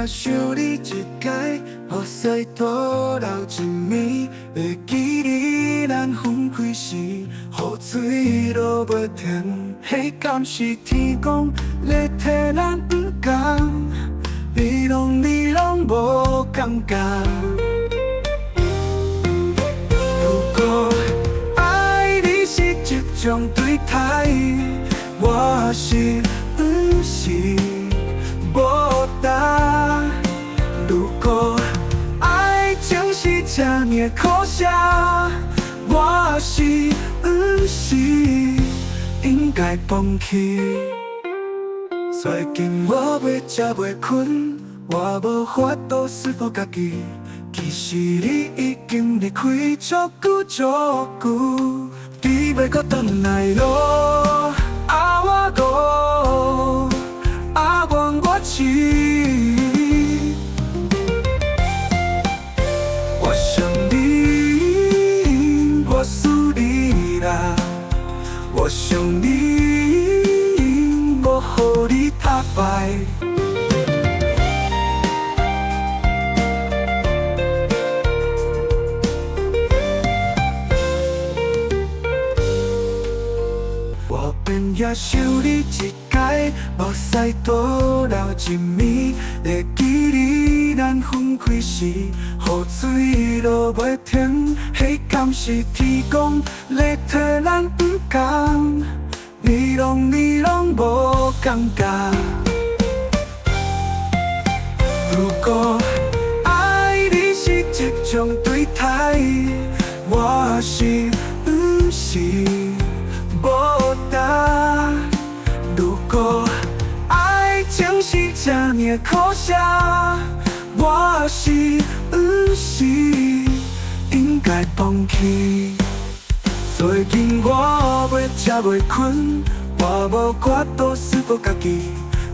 想你一届，目屎倒流一暝，会记你咱分开时，雨水落袂停。迄敢是天公咧替咱不共，你拢无感觉。如果爱你是一种对待，我是不是无答？如果爱情是这么可笑，我是不是应该放弃？最近我袂食袂困，我无法度说服家己，其实你已经离开足久足久，你要搁转来咯？我讲，怨我痴。我想你，我思你啦。我想你，我予你打败。我便也想你一届，目屎倒流一暝，会记你咱分开时，雨水落袂停。迄敢是天公咧替咱不共，你拢无感觉。如果爱你是一种对待，我是不是无答？如果爱情是这么可笑，我是不是应该放弃？最近我袂食袂困，我无法度说服家己，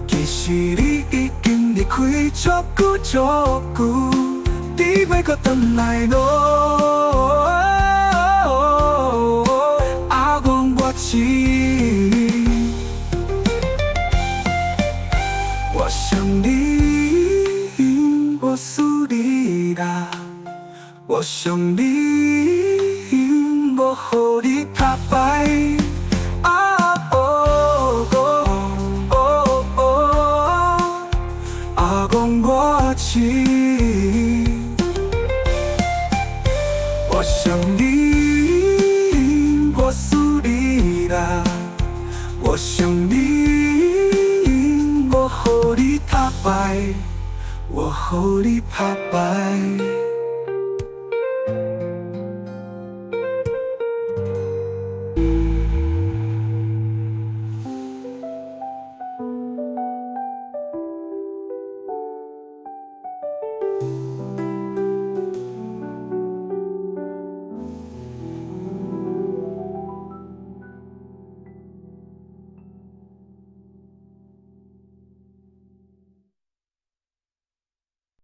其实你已经离开足久足久，你要搁转来咯？怨我痴。我想你，我思你啦。我想你，我予你打败。怨我痴。我想你，我思你啦。我想你，我予你打败，我予你打败。